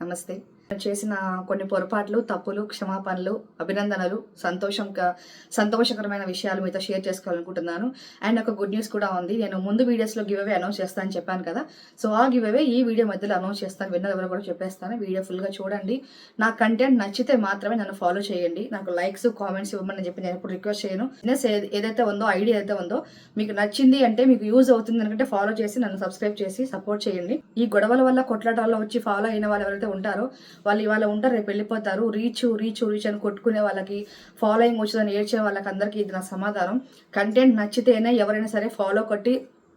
నమస్తే. చేసిన కొన్ని పొరపాట్లు, తప్పులు, క్షమాపణలు, అభినందనలు, సంతోషకరమైన విషయాలు మీతో షేర్ చేసుకోవాలనుకుంటున్నాను. అండ్ ఒక గుడ్ న్యూస్ కూడా ఉంది. నేను ముందు వీడియోస్లో గివ్ అవే అనౌన్స్ చేస్తానని చెప్పాను కదా. సో ఆ గివ్ అవే ఈ వీడియో మధ్యలో అనౌన్స్ చేస్తాను. విన్నది ఎవరు కూడా చెప్పేస్తాను. వీడియో ఫుల్గా చూడండి. నా కంటెంట్ నచ్చితే మాత్రమే నన్ను ఫాలో చేయండి. నాకు లైక్స్, కామెంట్స్ ఇవ్వమని చెప్పి నేను ఎప్పుడు రిక్వెస్ట్ చేయను. బిజినెస్ ఏదైతే ఉందో, ఐడియా ఏదైతే ఉందో, మీకు నచ్చింది అంటే, మీకు యూజ్ అవుతుంది అనుకుంటే ఫాలో చేసి నన్ను సబ్స్క్రైబ్ చేసి సపోర్ట్ చేయండి. ఈ గొడవల వల్ల కొట్లాటాల్లో వచ్చి ఫాలో అయిన వాళ్ళు ఎవరైతే ఉంటారో వాళ్ళు ఇవాళ ఉంటారు, రేపు వెళ్ళిపోతారు. రీచ్ అని కొట్టుకునే వాళ్ళకి, ఫాలోయింగ్ వచ్చేదని ఏడ్చే వాళ్ళకి అందరికీ ఇది నా సమాధానం. కంటెంట్ నచ్చితేనే ఎవరైనా సరే ఫాలో కొట్టి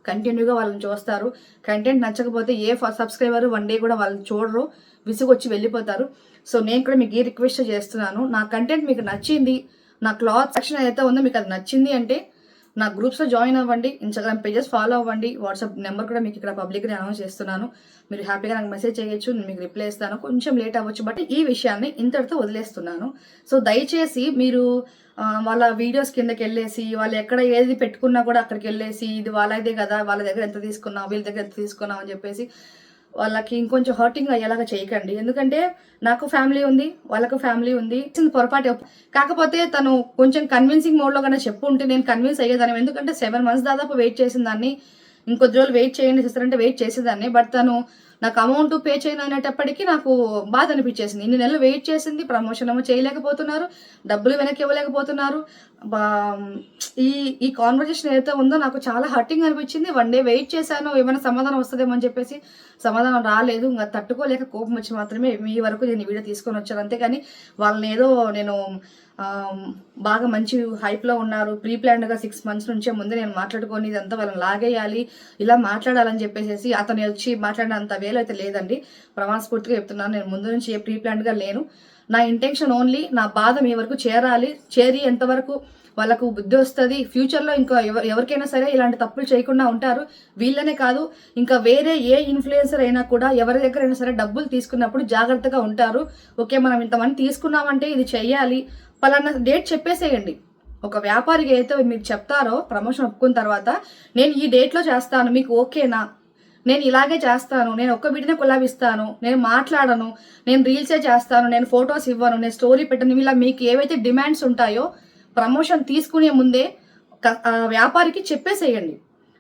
కంటిన్యూగా వాళ్ళని చూస్తారు. కంటెంట్ నచ్చకపోతే ఏ సబ్స్క్రైబర్ వన్ డే కూడా వాళ్ళని చూడరు, విసుగొచ్చి వెళ్ళిపోతారు. సో నేను కూడా మీకు ఈ రిక్వెస్ట్ చేస్తున్నాను. నా కంటెంట్ మీకు నచ్చింది, నా క్లాత్ సెక్షన్ ఏదైతే ఉందో మీకు అది నచ్చింది అంటే నా గ్రూప్స్లో జాయిన్ అవ్వండి, ఇన్స్టాగ్రామ్ పేజెస్ ఫాలో అవ్వండి, వాట్సాప్ నెంబర్ కూడా మీకు ఇక్కడ పబ్లిక్గా అనౌన్స్ చేస్తున్నాను. మీరు హ్యాపీగా నాకు మెసేజ్ చేయొచ్చు, నేను మీకు రిప్లై ఇస్తాను. కొంచెం లేట్ అవ్వచ్చు, బట్ ఈ విషయాన్ని ఇంతటితో వదిలేస్తున్నాను. సో దయచేసి మీరు వాళ్ళ వీడియోస్ కిందకి వెళ్ళేసి, వాళ్ళు ఎక్కడ ఏది పెట్టుకున్నా కూడా అక్కడికి వెళ్ళేసి, ఇది వాళ్ళదే కదా, వాళ్ళ దగ్గర ఎంత తీసుకున్నావు, వీళ్ళ దగ్గర ఎంత తీసుకున్నావు అని చెప్పేసి వాళ్ళకి ఇంకొంచెం హర్టింగ్ అయ్యేలాగా చేయకండి. ఎందుకంటే నాకు ఫ్యామిలీ ఉంది, వాళ్ళకు ఫ్యామిలీ ఉంది. పొరపాటు. కాకపోతే తను కొంచెం కన్విన్సింగ్ మోడ్లో కన్నా చెప్పు ఉంటే నేను కన్విన్స్ అయ్యేదాన్ని. ఎందుకంటే 7 months దాదాపు వెయిట్ చేసిన దాన్ని. ఇంకొద్ది రోజులు వెయిట్ చేయండి సిస్టర్ అంటే వెయిట్ చేసేదాన్ని. బట్ తను నాకు అమౌంట్ పే చేయను అనేటప్పటికీ నాకు బాధ అనిపించేసింది. ఇన్ని నెలలు వెయిట్ చేసింది, ప్రమోషన్ ఏమో చేయలేకపోతున్నారు, డబ్బులు వెనక్కి ఇవ్వలేకపోతున్నారు. ఈ కాన్వర్జేషన్ ఏదైతే ఉందో నాకు చాలా హర్టింగ్ అనిపించింది. 1 day వెయిట్ చేశాను, ఏమైనా సమాధానం వస్తుందేమో అని చెప్పేసి. సమాధానం రాలేదు. ఇంకా తట్టుకోలేక కోపం వచ్చి మాత్రమే మీ వరకు నేను వీడియో తీసుకొని వచ్చాను. అంతేగాని వాళ్ళని ఏదో నేను బాగా మంచి హైప్లో ఉన్నారు, ప్రీ ప్లాన్డ్గా 6 months నుంచే ముందే నేను మాట్లాడుకొని ఇదంతా వాళ్ళని లాగేయాలి, ఇలా మాట్లాడాలని చెప్పేసి అతను వచ్చి మాట్లాడినంత వేలు అయితే లేదండి. ప్రమాణస్ఫూర్తిగా చెప్తున్నాను, నేను ముందు నుంచి ఏ ప్రీ ప్లాన్డ్గా లేను. నా ఇంటెన్షన్ ఓన్లీ నా బాధ మీ వరకు చేరి ఎంతవరకు వాళ్ళకు బుద్ధి వస్తుంది, ఫ్యూచర్లో ఇంకా ఎవరికైనా సరే ఇలాంటి తప్పులు చేయకుండా ఉంటారు. వీళ్ళనే కాదు, ఇంకా వేరే ఏ ఇన్ఫ్లుయెన్సర్ అయినా కూడా ఎవరి దగ్గర అయినా సరే డబ్బులు తీసుకున్నప్పుడు జాగ్రత్తగా ఉంటారు. ఓకే, మనం ఇంతమంది తీసుకున్నామంటే ఇది చెయ్యాలి, పలానా డేట్ చెప్పేసేయండి. ఒక వ్యాపారికి అయితే మీరు చెప్తారో ప్రమోషన్ ఒప్పుకున్న తర్వాత, నేను ఈ డేట్లో చేస్తాను, మీకు ఓకేనా, నేను ఇలాగే చేస్తాను, నేను ఒక్క వీడియోనే కొలాబిస్తాను, నేను మాట్లాడను, నేను రీల్సే చేస్తాను, నేను ఫొటోస్ ఇవ్వను, నేను స్టోరీ పెట్టను, ఇలా మీకు ఏవైతే డిమాండ్స్ ఉంటాయో ప్రమోషన్ తీసుకునే ముందే వ్యాపారికి చెప్పేసేయండి.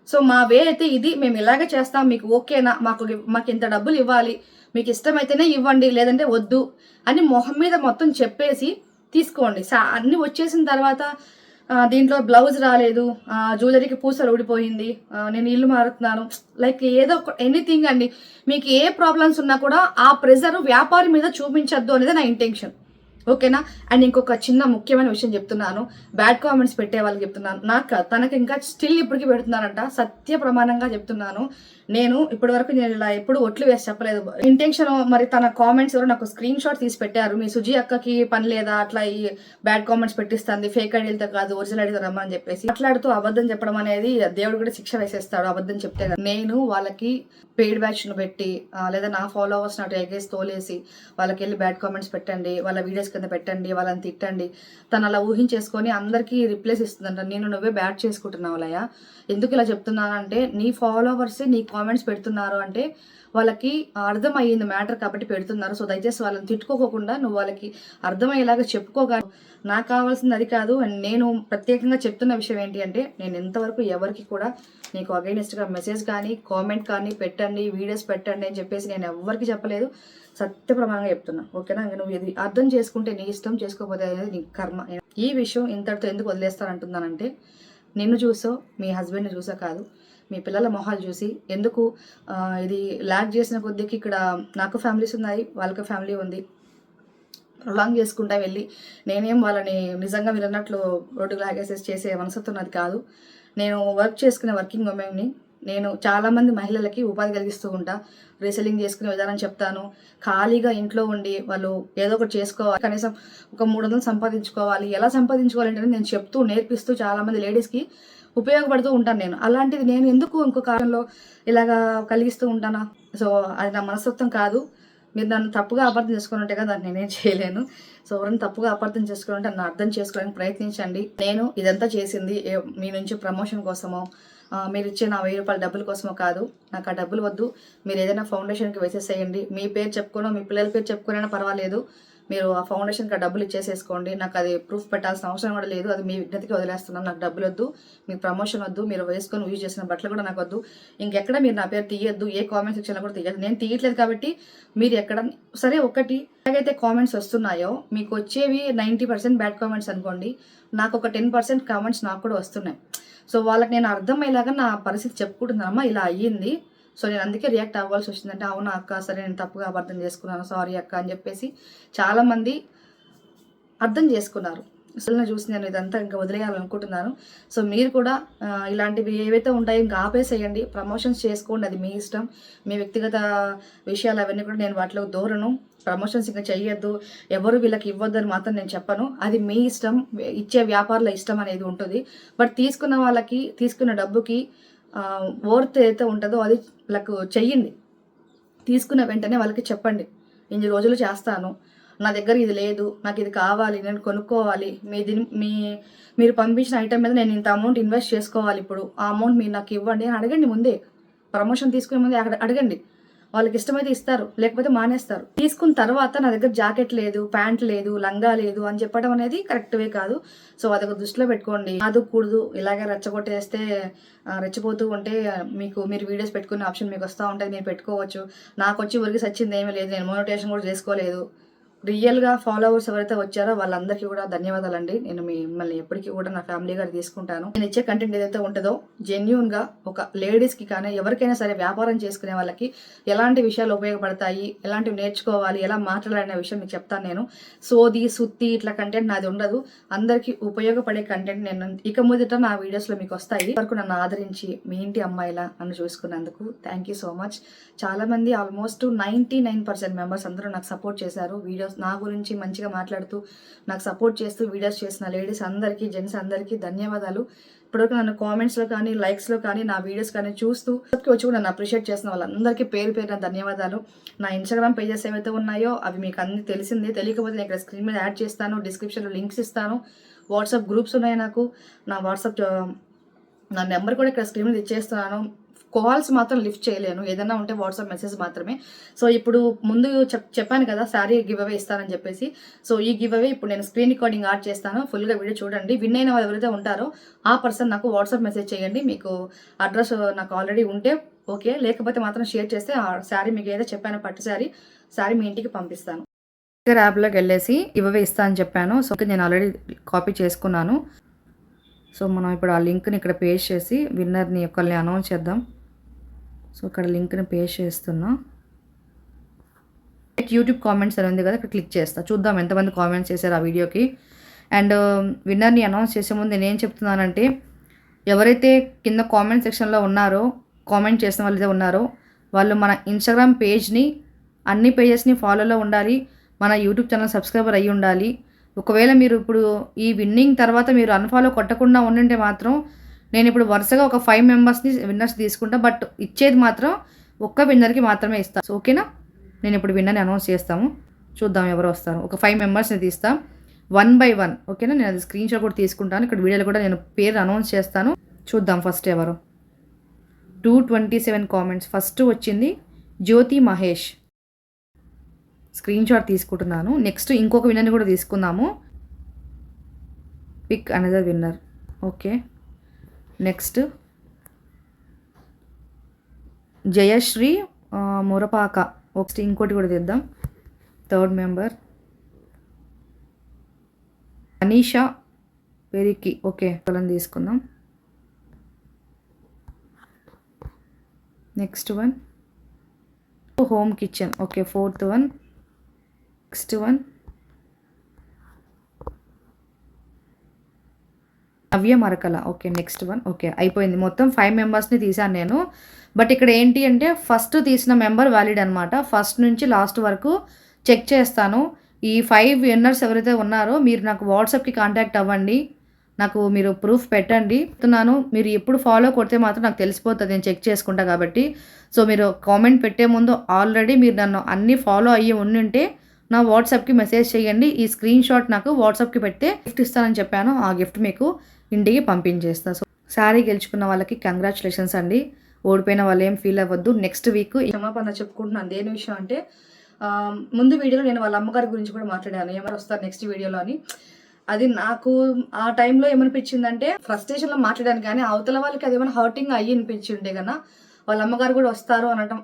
సో మా వే అయితే ఇది, మేము ఇలాగే చేస్తాం, మీకు ఓకేనా, మాకు ఇంత డబ్బులు ఇవ్వాలి, మీకు ఇష్టమైతేనే ఇవ్వండి, లేదంటే వద్దు అని మొహం మీద మొత్తం చెప్పేసి తీసుకోండి. అన్ని వచ్చేసిన తర్వాత దీంట్లో బ్లౌజ్ రాలేదు, జ్యువెలరీకి పూసలు ఊడిపోయింది, నేను ఇల్లు మారుతున్నాను, లైక్ ఏదో ఎనీథింగ్ అండి. మీకు ఏ ప్రాబ్లమ్స్ ఉన్నా కూడా ఆ ప్రెజర్ వ్యాపారి మీద చూపించద్దు అనేది నా ఇంటెన్షన్. ఓకేనా. అండ్ ఇంకొక చిన్న ముఖ్యమైన విషయం చెప్తున్నాను, బ్యాడ్ కామెంట్స్ పెట్టే వాళ్ళకి చెప్తున్నాను, తనకి ఇంకా స్టిల్ ఇప్పటికీ పెడుతున్నారంట. సత్య ప్రమాణంగా చెప్తున్నాను, నేను ఇప్పటి వరకు నేను ఇలా ఎప్పుడు ఒట్లు వేసి చెప్పలేదు. ఇంటెన్షన్ మరి తన కామెంట్స్ ఎవరు నాకు స్క్రీన్ షాట్ తీసి పెట్టారు, మీ సుజీ అక్కకి పని లేదా అట్లా ఈ బ్యాడ్ కామెంట్స్ పెట్టిస్తుంది, ఫేక్ ఐడీలతో కాదు ఒరిజినల్ ఐడీతో రమ్మని చెప్పేసి మాట్లాడుతూ అబద్ధం చెప్పడం అనేది దేవుడు కూడా శిక్ష వేసేస్తాడు అబద్ధం చెప్తే. నేను వాళ్ళకి పెయిడ్ బ్యాచ్ను పెట్టి లేదా నా ఫాలోవర్స్ నాటు ఎగేసి తోలేసి వాళ్ళకి వెళ్ళి బ్యాడ్ కామెంట్స్ పెట్టండి, వాళ్ళ వీడియోస్ కింద పెట్టండి, వాళ్ళని తిట్టండి, తను అలా ఊహించేసుకొని అందరికీ రిప్లేస్ ఇస్తుందంట. నేను నువ్వే బ్యాడ్ చేసుకుంటున్నావు అలయా. ఎందుకు ఇలా చెప్తున్నానంటే, నీ ఫాలోవర్సే నీ కామెంట్స్ పెడుతున్నారు అంటే వాళ్ళకి అర్థమయ్యింది మ్యాటర్ కాబట్టి పెడుతున్నారు. సో దయచేసి వాళ్ళని తిట్టుకోకుండా నువ్వు వాళ్ళకి అర్థమయ్యేలాగా చెప్పుకోగా. నాకు కావాల్సింది అది కాదు. అండ్ నేను ప్రత్యేకంగా చెప్తున్న విషయం ఏంటి అంటే, నేను ఎంతవరకు ఎవరికి కూడా నీకు అగైనెస్ట్గా మెసేజ్ కానీ కామెంట్ కానీ పెట్టండి, వీడియోస్ పెట్టండి అని చెప్పేసి నేను ఎవరికి చెప్పలేదు. సత్య ప్రమాణంగా చెప్తున్నా. ఓకేనా. నువ్వు ఇది అర్థం చేసుకుంటే నీ ఇష్టం, చేసుకోకపోతే అనేది నీ కర్మ. ఈ విషయం ఇంతటితో ఎందుకు వదిలేస్తానంటున్నానంటే, నిన్ను చూసో మీ హస్బెండ్ని చూసో కాదు, మీ పిల్లల మొహాలు చూసి. ఎందుకు ఇది ల్యాక్ చేసిన కొద్దికి ఇక్కడ నాకు ఫ్యామిలీస్ ఉన్నాయి, వాళ్ళకి ఫ్యామిలీ ఉంది, ప్రొలాంగ్ చేసుకుంటా వెళ్ళి నేనేం వాళ్ళని నిజంగా మీరు అన్నట్లు రోడ్డుకు లాగేసేసి చేసే మనసత్వం అది కాదు. నేను వర్క్ చేసుకునే వర్కింగ్ ఉమెన్ని. నేను చాలామంది మహిళలకి ఉపాధి కలిగిస్తూ ఉంటా, రీసెల్లింగ్ చేసుకునే విధానం చెప్తాను. ఖాళీగా ఇంట్లో ఉండి వాళ్ళు ఏదో ఒకటి చేసుకోవాలి, కనీసం ఒక 300 సంపాదించుకోవాలి, ఎలా సంపాదించుకోవాలంటే నేను చెప్తూ నేర్పిస్తూ చాలామంది లేడీస్కి ఉపయోగపడుతూ ఉంటాను. నేను అలాంటిది నేను ఎందుకు ఇంకో కాలంలో ఇలాగా కలిగిస్తూ ఉంటానా? సో అది నా మనస్తత్వం కాదు. మీరు నన్ను తప్పుగా అపార్థం చేసుకుని ఉంటే కదా దాన్ని నేనేం చేయలేను. సో ఎవరైనా తప్పుగా అపార్థం చేసుకుని ఉంటే నన్ను అర్థం చేసుకోవడానికి ప్రయత్నించండి. నేను ఇదంతా చేసింది మీ నుంచి ప్రమోషన్ కోసమో మీరు ఇచ్చే నా 1000 రూపాయల డబ్బుల కోసమో కాదు. నాకు ఆ డబ్బులు వద్దు. మీరు ఏదైనా ఫౌండేషన్కి వేసేసేయండి. మీ పేరు చెప్పుకోనో మీ పిల్లల పేరు చెప్పుకోనైనా పర్వాలేదు. మీరు ఆ ఫౌండేషన్కి ఆ డబ్బులు ఇచ్చేసేసుకోండి. నాకు అది ప్రూఫ్ పెట్టాల్సిన అవసరం కూడా లేదు. అది మీ విజ్ఞతకి వదిలేస్తున్నాను. నాకు డబ్బులు వద్దు, మీకు ప్రమోషన్ వద్దు, మీరు వేసుకొని యూజ్ చేసిన బట్టలు కూడా నాకు వద్దు. ఇంకెక్కడ మీరు నా పేరు తీయొద్దు, ఏ కామెంట్ సెక్షన్లో కూడా తీయద్దు. నేను తీయట్లేదు కాబట్టి మీరు ఎక్కడ సరే. ఒకటి ఎలాగైతే కామెంట్స్ వస్తున్నాయో మీకు వచ్చేవి 90% బ్యాడ్ కామెంట్స్ అనుకోండి, నాకు ఒక 10% కామెంట్స్ నాకు కూడా వస్తున్నాయి. సో వాళ్ళకి నేను అర్థమయ్యేలాగా నా పరిస్థితి చెప్పుకుంటున్నానమ్మా, ఇలా అయ్యింది, సో నేను అందుకే రియాక్ట్ అవ్వాల్సి వచ్చిందంటే, అవునా అక్క, సరే నేను తప్పుగా అర్థం చేసుకున్నాను, సారీ అక్క అని చెప్పేసి చాలామంది అర్థం చేసుకున్నారు. అసలు చూసి నేను ఇదంతా ఇంకా వదిలేయాలనుకుంటున్నాను. సో మీరు కూడా ఇలాంటివి ఏవైతే ఉంటాయో ఇంకా ఆపేసేయండి. ప్రమోషన్స్ చేసుకోండి, అది మీ ఇష్టం. మీ వ్యక్తిగత విషయాలు అవన్నీ కూడా నేను వాటిలో దూరను. ప్రమోషన్స్ ఇంకా చెయ్యొద్దు, ఎవరు వీళ్ళకి ఇవ్వద్దు అని మాత్రం నేను చెప్పను. అది మీ ఇష్టం, ఇచ్చే వ్యాపారుల ఇష్టం అనేది ఉంటుంది. బట్ తీసుకున్న వాళ్ళకి, తీసుకున్న డబ్బుకి వర్త్ ఏదైతే ఉంటుందో అది వాళ్ళకు చెయ్యండి. తీసుకున్న వెంటనే వాళ్ళకి చెప్పండి, ఇన్ని రోజులు చేస్తాను, నా దగ్గర ఇది లేదు, నాకు ఇది కావాలి, నేను కొనుక్కోవాలి, మీరు పంపించిన ఐటమ్ మీద నేను ఇంత అమౌంట్ ఇన్వెస్ట్ చేసుకోవాలి, ఇప్పుడు ఆ అమౌంట్ మీరు నాకు ఇవ్వండి అని అడగండి. ముందే ప్రమోషన్ తీసుకునే ముందే అడగండి. వాళ్ళకి ఇష్టమైతే ఇస్తారు, లేకపోతే మానేస్తారు. తీసుకున్న తర్వాత నా దగ్గర జాకెట్ లేదు, ప్యాంట్ లేదు, లంగా లేదు అని చెప్పడం అనేది కరెక్ట్వే కాదు. సో అదొక దృష్టిలో పెట్టుకోండి. అది కూడదు, ఇలాగే రెచ్చగొట్టేస్తే రెచ్చిపోతూ ఉంటే మీరు వీడియోస్ పెట్టుకునే ఆప్షన్ మీకు వస్తూ ఉంటుంది, మీరు పెట్టుకోవచ్చు. నాకు వచ్చి ఊరికి సచ్చింది ఏమీ లేదు, నేను మోనిటైజేషన్ కూడా చేసుకోలేదు. రియల్గా ఫాలోవర్స్ ఎవరైతే వచ్చారో వాళ్ళందరికీ కూడా ధన్యవాదాలండి. నేను మిమ్మల్ని ఎప్పటికీ కూడా నా ఫ్యామిలీగా తీసుకుంటాను. నేను ఇచ్చే కంటెంట్ ఏదైతే ఉంటుందో జెన్యూన్గా ఒక లేడీస్కి కానీ ఎవరికైనా సరే వ్యాపారం చేసుకునే వాళ్ళకి ఎలాంటి విషయాలు ఉపయోగపడతాయి, ఎలాంటివి నేర్చుకోవాలి, ఎలా మాట్లాడాలనే విషయం మీకు చెప్తాను నేను. సోది సుత్తి ఇట్లా కంటెంట్ నాది ఉండదు. అందరికీ ఉపయోగపడే కంటెంట్ నేను ఇక ముందట నా వీడియోస్లో మీకు వస్తాయి. వరకు నన్ను ఆదరించి మీ ఇంటి అమ్మాయిలా నన్ను చూసుకున్నందుకు థ్యాంక్ యూ సో మచ్. చాలామంది ఆల్మోస్ట్ 99% మెంబర్స్ అందరూ నాకు సపోర్ట్ చేశారు. వీడియోస్ నా గురించి మంచిగా మాట్లాడుతూ నాకు సపోర్ట్ చేస్తూ వీడియోస్ చేసిన లేడీస్ అందరికీ, జెంట్స్ అందరికీ ధన్యవాదాలు. ఇప్పటివరకు నన్ను కామెంట్స్లో కానీ, లైక్స్లో కానీ, నా వీడియోస్ కానీ చూస్తూ వచ్చి కూడా నన్ను అప్రిషియేట్ చేసిన వాళ్ళందరికీ పేరు పేరున ధన్యవాదాలు. నా ఇన్స్టాగ్రామ్ పేజెస్ ఏవైతే ఉన్నాయో అవి మీకు అన్ని తెలిసిందే. తెలియకపోతే నేను ఇక్కడ స్క్రీన్ మీద యాడ్ చేస్తాను, డిస్క్రిప్షన్లో లింక్స్ ఇస్తాను. వాట్సాప్ గ్రూప్స్ ఉన్నాయి నాకు. నా నెంబర్ కూడా ఇక్కడ స్క్రీన్ మీద ఇచ్చేస్తున్నాను. కాల్స్ మాత్రం లిఫ్ట్ చేయలేను, ఏదైనా ఉంటే వాట్సాప్ మెసేజ్ మాత్రమే. సో ఇప్పుడు ముందు చెప్పాను కదా శారీ గివ్ అవే ఇస్తానని చెప్పేసి. సో ఈ గివ్ అవే ఇప్పుడు నేను స్క్రీన్ రికార్డింగ్ యాడ్ చేస్తాను, ఫుల్గా వీడియో చూడండి. విన్ అయిన వాళ్ళు ఎవరైతే ఉంటారో ఆ పర్సన్ నాకు వాట్సాప్ మెసేజ్ చేయండి. మీకు అడ్రస్ నాకు ఆల్రెడీ ఉంటే ఓకే, లేకపోతే మాత్రం షేర్ చేస్తే ఆ శారీ మీకు ఏదో చెప్పానో పట్టు శారీ మీ ఇంటికి పంపిస్తాను. యాప్లోకి వెళ్ళేసి ఇవే ఇస్తా అని చెప్పాను. సో నేను ఆల్రెడీ కాపీ చేసుకున్నాను. సో మనం ఇప్పుడు ఆ లింక్ని ఇక్కడ పేస్ట్ చేసి విన్నర్ని ఒకరిని అనౌన్స్ చేద్దాం. సో ఇక్కడ లింక్ని పేస్ట్ చేస్తున్నా. యూట్యూబ్ కామెంట్స్ అని ఉంది కదా, ఇక్కడ క్లిక్ చేస్తా. చూద్దాం ఎంతమంది కామెంట్స్ చేశారు ఆ వీడియోకి. అండ్ విన్నర్ని అనౌన్స్ చేసే ముందు నేనేం చెప్తున్నానంటే, ఎవరైతే కింద కామెంట్ సెక్షన్లో ఉన్నారో, కామెంట్ చేసిన వాళ్ళు అయితే ఉన్నారో వాళ్ళు మన ఇన్స్టాగ్రామ్ పేజ్ని, అన్ని పేజెస్ని ఫాలోలో ఉండాలి, మన యూట్యూబ్ ఛానల్ సబ్స్క్రైబర్ అయ్యి ఉండాలి. ఒకవేళ మీరు ఇప్పుడు ఈ విన్నింగ్ తర్వాత మీరు అన్ఫాలో కొట్టకుండా ఉండింటే మాత్రం నేను ఇప్పుడు వరుసగా ఒక 5 మెంబర్స్ని విన్నర్స్ తీసుకుంటా. బట్ ఇచ్చేది మాత్రం ఒక్క విన్నర్కి మాత్రమే ఇస్తాను. సో ఓకేనా, నేను ఇప్పుడు విన్నర్ని అనౌన్స్ చేస్తాము. చూద్దాం ఎవరు వస్తారు. ఒక 5 మెంబర్స్ని తీస్తాం 1 by 1. ఓకేనా, నేను అది స్క్రీన్ షాట్ కూడా తీసుకుంటాను. ఇక్కడ వీడియోలో కూడా నేను పేరు అనౌన్స్ చేస్తాను. చూద్దాం ఫస్ట్ ఎవరు. 227 కామెంట్స్. ఫస్ట్ వచ్చింది జ్యోతి మహేష్. స్క్రీన్ షాట్ తీసుకుంటున్నాను. నెక్స్ట్ ఇంకొక విన్నర్ని కూడా తీసుకుందాము. Pick another winner. Okay, next Jayasri Murapaka. ఒకటి ఇంకోటి కూడా తీద్దాం. 3rd మెంబర్ అనీషా పెరికి. ఓకే, వాళ్ళని తీసుకుందాం. Next one home kitchen. Okay, 4th one. Next one Navya Marakala. Okay, next one. Okay, అయిపోయింది. మొత్తం 5 మెంబర్స్ని తీసాను నేను. బట్ ఇక్కడ ఏంటి అంటే ఫస్ట్ తీసిన మెంబర్ వ్యాలిడ్ అనమాట. ఫస్ట్ నుంచి లాస్ట్ వరకు చెక్ చేస్తాను. ఈ 5 విన్నర్స్ ఎవరైతే ఉన్నారో మీరు నాకు వాట్సాప్కి కాంటాక్ట్ అవ్వండి, నాకు మీరు ప్రూఫ్ పెట్టండి. చెప్తున్నాను, మీరు ఎప్పుడు ఫాలో కొడితే మాత్రం నాకు తెలిసిపోతుంది, నేను చెక్ చేసుకుంటా కాబట్టి. సో మీరు కామెంట్ పెట్టే ముందు ఆల్రెడీ మీరు నన్ను అన్నీ ఫాలో అయ్యి ఉండుంటే నా వాట్సాప్కి మెసేజ్ చేయండి. ఈ స్క్రీన్ షాట్ నాకు వాట్సాప్కి పెడితే గిఫ్ట్ ఇస్తానని చెప్పాను, ఆ గిఫ్ట్ మీకు ఇంటికి పంపించేస్తా. శారీ గెలుచుకున్న వాళ్ళకి కంగ్రాచులేషన్స్ అండి. ఓడిపోయిన వాళ్ళు ఏం ఫీల్ అవ్వద్దు. నెక్స్ట్ వీక్ క్షమాపణ చెప్పుకుంటున్నాను. దేని విషయం అంటే ముందు వీడియోలో నేను వాళ్ళ అమ్మగారి గురించి కూడా మాట్లాడాను. ఏమైనా వస్తారు నెక్స్ట్ వీడియోలో అని. అది నాకు ఆ టైంలో ఏమనిపించిందంటే ఫ్రస్ట్రేషన్లో మాట్లాడాను, కానీ అవతల వాళ్ళకి అది ఏమైనా హర్టింగ్ అయ్యి అనిపించి ఉంటే కన్నా వాళ్ళ అమ్మగారు కూడా వస్తారు అనటం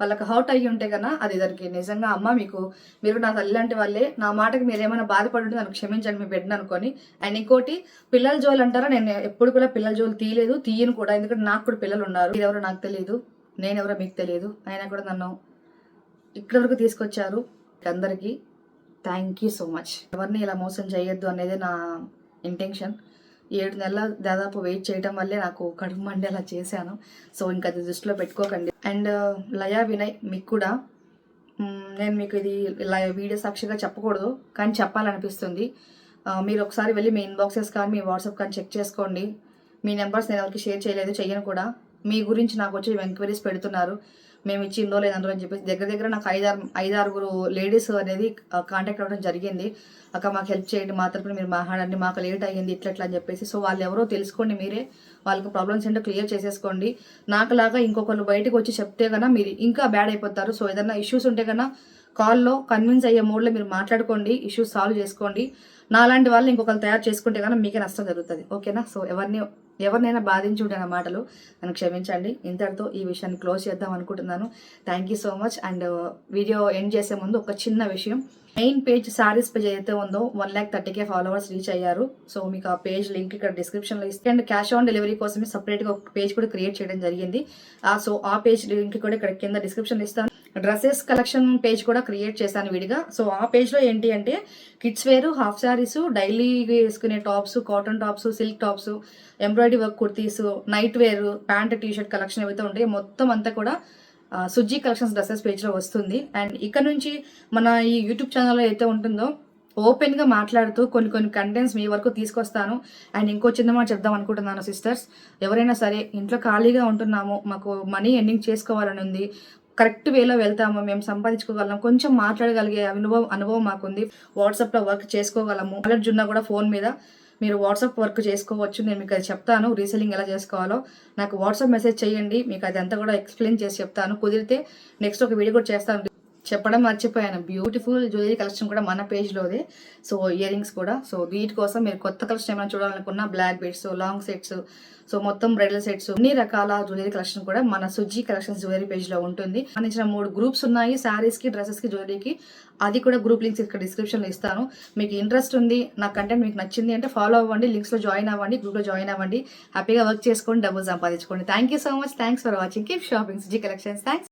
వాళ్ళకి హర్ట్ అయ్యి ఉంటే కన్నా అది దానికి నిజంగా అమ్మ మీరు నా తల్లి లాంటి వాళ్ళే, నా మాటకి మీరు ఏమైనా బాధపడి ఉంటే నన్ను క్షమించండి మీ బిడ్డను అనుకొని. అండ్ ఇంకోటి పిల్లల జోలు అంటారా, నేను ఎప్పుడు కూడా పిల్లల జోలు తీయను కూడా, ఎందుకంటే నాకు కూడా పిల్లలు ఉన్నారు. మీరెవరో నాకు తెలియదు, నేనెవరో మీకు తెలియదు, అయినా కూడా నన్ను ఇక్కడి వరకు తీసుకొచ్చారు. అందరికీ థ్యాంక్ యూ సో మచ్. ఎవరిని ఇలా మోసం చేయొద్దు అనేది నా ఇంటెన్షన్. 7 నెలల దాదాపు వెయిట్ చేయడం వల్లే నాకు కడుపు మండి అలా చేశాను. సో ఇంకా అది దృష్టిలో పెట్టుకోకండి. అండ్ లయా వినయ్ మీకు కూడా నేను మీకు ఇది ఇలా వీడియో సాక్షిగా చెప్పకూడదు, కానీ చెప్పాలనిపిస్తుంది. మీరు ఒకసారి వెళ్ళి మీ ఇన్బాక్సెస్ కానీ మీ వాట్సాప్ కానీ చెక్ చేసుకోండి. మీ నెంబర్స్ నేను ఎవరికి షేర్ చేయలేదు, చెయ్యను కూడా. మీ గురించి నాకు వచ్చి ఎంక్వైరీస్ పెడుతున్నారు, మేము ఇచ్చి ఇందో లేదందరూ అని చెప్పేసి. దగ్గర నాకు 5-6 లేడీస్ అనేది కాంటాక్ట్ అవ్వడం జరిగింది. అక్క మాకు హెల్ప్ చేయండి, మా తరపున మీరు మాట్లాడండి, మాకు లేట్ అయ్యింది ఇట్లా అని చెప్పేసి. సో వాళ్ళు ఎవరో తెలుసుకోండి, మీరే వాళ్ళకి ప్రాబ్లమ్స్ ఏంటో క్లియర్ చేసేసుకోండి. నాకులాగా ఇంకొకరు బయటకు వచ్చి చెప్తే కన్నా మీరు ఇంకా బ్యాడ్ అయిపోతారు. సో ఏదైనా ఇష్యూస్ ఉంటే కన్నా కాల్లో కన్విన్స్ అయ్యే మోడ్లో మీరు మాట్లాడుకోండి, ఇష్యూస్ సాల్వ్ చేసుకోండి. నాలాంటి వాళ్ళు ఇంకొకరు తయారు చేసుకుంటే కన్నా మీకే నష్టం జరుగుతుంది. ఓకేనా? సో ఎవరినైనా బాధించి ఉంటే నా మాటలు నన్ను క్షమించండి. ఇంతటితో ఈ విషయాన్ని క్లోజ్ చేద్దాం అనుకుంటున్నాను. Thank you so much. And video end చేసే ముందు ఒక చిన్న విషయం. మెయిన్ పేజ్ శారీస్ పేజ్ ఏదైతే ఉందో 130K ఫాలోవర్స్ రీచ్ అయ్యారు. సో మీకు ఆ పేజ్ లింక్ ఇక్కడ డిస్క్రిప్షన్లో ఇస్తే, అండ్ క్యాష్ ఆన్ డెలివరీ కోసమే సపరేట్గా ఒక పేజ్ కూడా క్రియేట్ చేయడం జరిగింది. సో ఆ పేజ్ లింక్ కూడా ఇక్కడ కింద డిస్క్రిప్షన్లో ఇస్తాను. డ్రెస్సెస్ కలెక్షన్ పేజ్ కూడా క్రియేట్ చేశాను విడిగా. సో ఆ పేజ్లో ఏంటి అంటే kids wear, half saris, daily వేసుకునే tops, cotton tops, silk tops, embroidery work kurtis, night wear, pant, T shirt collection ఏవైతే ఉంటాయో మొత్తం అంతా కూడా సుజ్జీ కలెక్షన్స్ డ్రెస్సెస్ పేజ్లో వస్తుంది. అండ్ ఇక్కడ నుంచి మన ఈ యూట్యూబ్ ఛానల్లో అయితే ఉంటుందో ఓపెన్గా మాట్లాడుతూ కొన్ని కంటెంట్స్ మీ వరకు తీసుకొస్తాను. అండ్ ఇంకో చిన్న మాట చెప్దాం అనుకుంటున్నాను సిస్టర్స్, ఎవరైనా సరే ఇంట్లో ఖాళీగా ఉంటున్నాము, మాకు మనీ ఎర్నింగ్ చేసుకోవాలని ఉంది, కరెక్ట్ వేలో వెళ్తాము, మేము సంపాదించుకోగలం, కొంచెం మాట్లాడగలిగే అనుభవం మాకుంది, వాట్సాప్లో వర్క్ చేసుకోగలము, నాలెడ్జ్ ఉన్నా కూడా ఫోన్ మీద మీరు వాట్సాప్ వర్క్ చేసుకోవచ్చు. నేను మీకు అది చెప్తాను, రీసెల్లింగ్ ఎలా చేసుకోవాలో. నాకు వాట్సాప్ మెసేజ్ చేయండి, మీకు అది అంతా కూడా ఎక్స్ప్లెయిన్ చేసి చెప్తాను. కుదిరితే నెక్స్ట్ ఒక వీడియో కూడా చేస్తాను. చెప్పడం మర్చిపోయాను, బ్యూటిఫుల్ జ్యువెలరీ కలెక్షన్ కూడా మన పేజ్లోదే. సో ఇయర్ రింగ్స్ కూడా. సో వీటి కోసం మీరు కొత్త కలెక్షన్ ఏమైనా చూడాలనుకున్నా black beads, long sets, so మొత్తం బ్రైడల్ సెట్స్, అన్ని రకాల జ్యువెలరీ కలెక్షన్ కూడా మన సుజ్జీ కలెక్షన్స్ జ్యువెలరీ పేజ్లో ఉంటుంది. సంబంధించిన 3 గ్రూప్స్ ఉన్నాయి, శారీస్కి, డ్రెస్సెస్కి, జ్యువెలరీకి. అది కూడా గ్రూప్ లింక్స్ ఇక్కడ డిస్క్రిప్షన్లో ఇస్తాను. మీకు ఇంట్రెస్ట్ ఉంది, నా కంటెంట్ మీకు నచ్చింది అంటే ఫాలో అవ్వండి, లింక్స్లో జాయిన్ అవ్వండి, గ్రూప్లో జాయిన్ అవ్వండి, హ్యాపీగా వర్క్ చేసుకోండి, డబ్బులు సంపాదించుకోండి. Thank you so much. Thanks for watching. Keep shopping Sujji collections. Thanks.